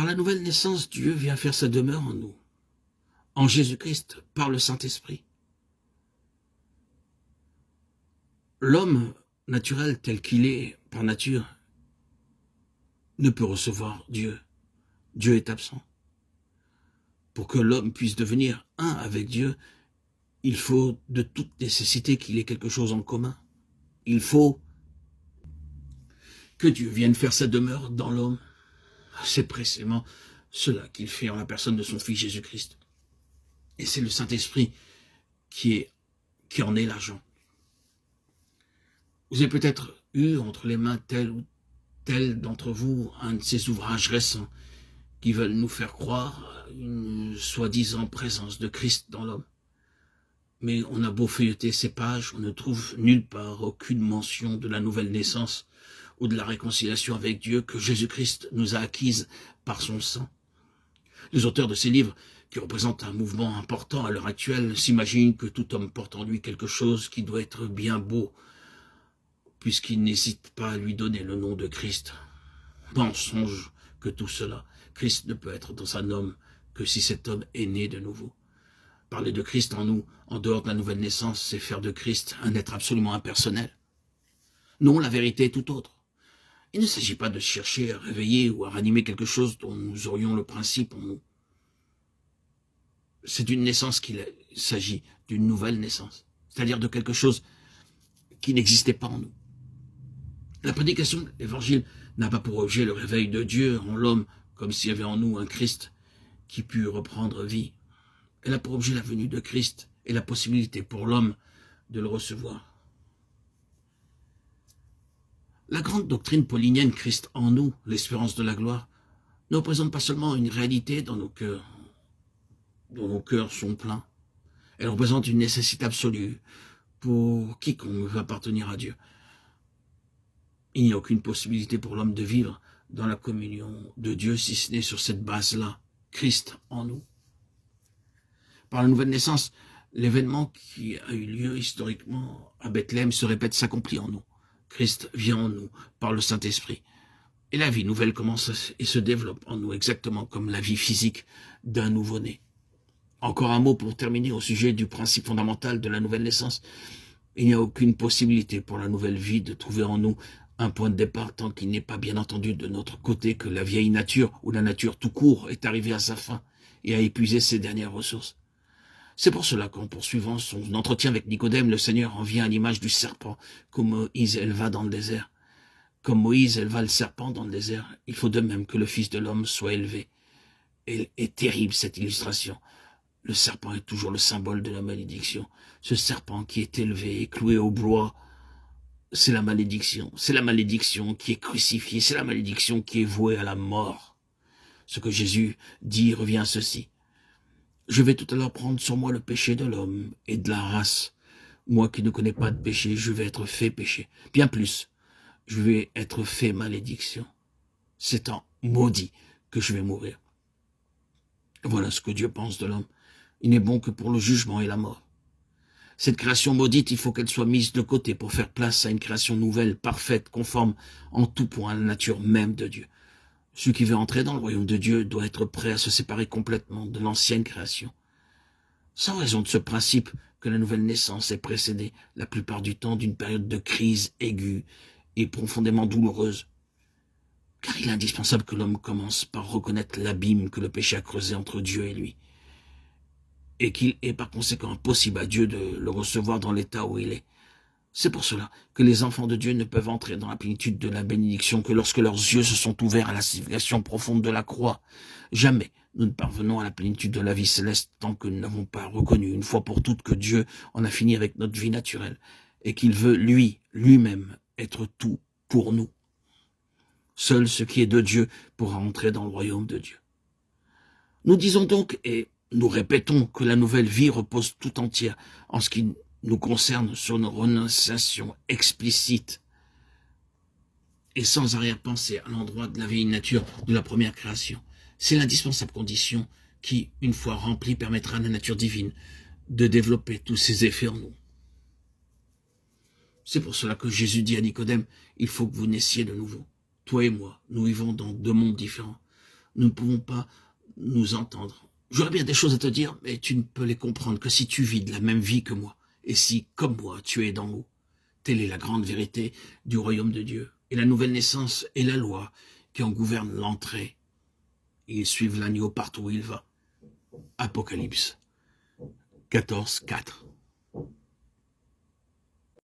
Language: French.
Par la nouvelle naissance, Dieu vient faire sa demeure en nous, en Jésus-Christ, par le Saint-Esprit. L'homme naturel tel qu'il est, par nature, ne peut recevoir Dieu. Dieu est absent. Pour que l'homme puisse devenir un avec Dieu, il faut de toute nécessité qu'il ait quelque chose en commun. Il faut que Dieu vienne faire sa demeure dans l'homme. C'est précisément cela qu'il fait en la personne de son Fils Jésus-Christ. Et c'est le Saint-Esprit qui en est l'agent. Vous avez peut-être eu entre les mains tel ou tel d'entre vous un de ces ouvrages récents qui veulent nous faire croire une soi-disant présence de Christ dans l'homme. Mais on a beau feuilleter ces pages, on ne trouve nulle part aucune mention de la nouvelle naissance ou de la réconciliation avec Dieu que Jésus-Christ nous a acquise par son sang. Les auteurs de ces livres, qui représentent un mouvement important à l'heure actuelle, s'imaginent que tout homme porte en lui quelque chose qui doit être bien beau, puisqu'il n'hésite pas à lui donner le nom de Christ. Mensonge que tout cela. Christ ne peut être dans un homme que si cet homme est né de nouveau. Parler de Christ en nous, en dehors de la nouvelle naissance, c'est faire de Christ un être absolument impersonnel. Non, la vérité est tout autre. Il ne s'agit pas de chercher à réveiller ou à ranimer quelque chose dont nous aurions le principe en nous. C'est d'une naissance qu'il s'agit, d'une nouvelle naissance, c'est-à-dire de quelque chose qui n'existait pas en nous. La prédication de l'Évangile n'a pas pour objet le réveil de Dieu en l'homme, comme s'il y avait en nous un Christ qui pût reprendre vie. Elle a pour objet la venue de Christ et la possibilité pour l'homme de le recevoir. La grande doctrine paulinienne, Christ en nous, l'espérance de la gloire, ne représente pas seulement une réalité dans nos cœurs, dont nos cœurs sont pleins. Elle représente une nécessité absolue pour quiconque veut appartenir à Dieu. Il n'y a aucune possibilité pour l'homme de vivre dans la communion de Dieu si ce n'est sur cette base-là, Christ en nous. Par la nouvelle naissance, l'événement qui a eu lieu historiquement à Bethléem se répète, s'accomplit en nous. Christ vient en nous par le Saint-Esprit. Et la vie nouvelle commence et se développe en nous, exactement comme la vie physique d'un nouveau-né. Encore un mot pour terminer au sujet du principe fondamental de la nouvelle naissance. Il n'y a aucune possibilité pour la nouvelle vie de trouver en nous un point de départ tant qu'il n'est pas bien entendu de notre côté que la vieille nature ou la nature tout court est arrivée à sa fin et a épuisé ses dernières ressources. C'est pour cela qu'en poursuivant son entretien avec Nicodème, le Seigneur en vient à l'image du serpent que Moïse éleva dans le désert. Comme Moïse éleva le serpent dans le désert, il faut de même que le Fils de l'homme soit élevé. Elle est terrible cette illustration. Le serpent est toujours le symbole de la malédiction. Ce serpent qui est élevé et cloué au bois, c'est la malédiction. C'est la malédiction qui est crucifiée. C'est la malédiction qui est vouée à la mort. Ce que Jésus dit revient à ceci. Je vais tout à l'heure prendre sur moi le péché de l'homme et de la race. Moi qui ne connais pas de péché, je vais être fait péché. Bien plus, je vais être fait malédiction. C'est en maudit que je vais mourir. Voilà ce que Dieu pense de l'homme. Il n'est bon que pour le jugement et la mort. Cette création maudite, il faut qu'elle soit mise de côté pour faire place à une création nouvelle, parfaite, conforme en tout point à la nature même de Dieu. Celui qui veut entrer dans le royaume de Dieu doit être prêt à se séparer complètement de l'ancienne création. Sans raison de ce principe que la nouvelle naissance est précédée la plupart du temps d'une période de crise aiguë et profondément douloureuse. Car il est indispensable que l'homme commence par reconnaître l'abîme que le péché a creusé entre Dieu et lui. Et qu'il est par conséquent impossible à Dieu de le recevoir dans l'état où il est. C'est pour cela que les enfants de Dieu ne peuvent entrer dans la plénitude de la bénédiction que lorsque leurs yeux se sont ouverts à la signification profonde de la croix. Jamais nous ne parvenons à la plénitude de la vie céleste tant que nous n'avons pas reconnu une fois pour toutes que Dieu en a fini avec notre vie naturelle et qu'il veut lui-même être tout pour nous. Seul ce qui est de Dieu pourra entrer dans le royaume de Dieu. Nous disons donc et nous répétons que la nouvelle vie repose tout entière en ce qui nous concerne sur nos renonciations explicites et sans arrière-pensée à l'endroit de la vieille nature de la première création. C'est l'indispensable condition qui, une fois remplie, permettra à la nature divine de développer tous ses effets en nous. C'est pour cela que Jésus dit à Nicodème, il faut que vous naissiez de nouveau. Toi et moi, nous vivons dans deux mondes différents. nous ne pouvons pas nous entendre. J'aurais bien des choses à te dire, mais tu ne peux les comprendre que si tu vis de la même vie que moi, et si, comme moi, tu es d'en haut. Telle est la grande vérité du royaume de Dieu. Et la nouvelle naissance est la loi qui en gouverne l'entrée. Ils suivent l'agneau partout où il va. Apocalypse 14, 4.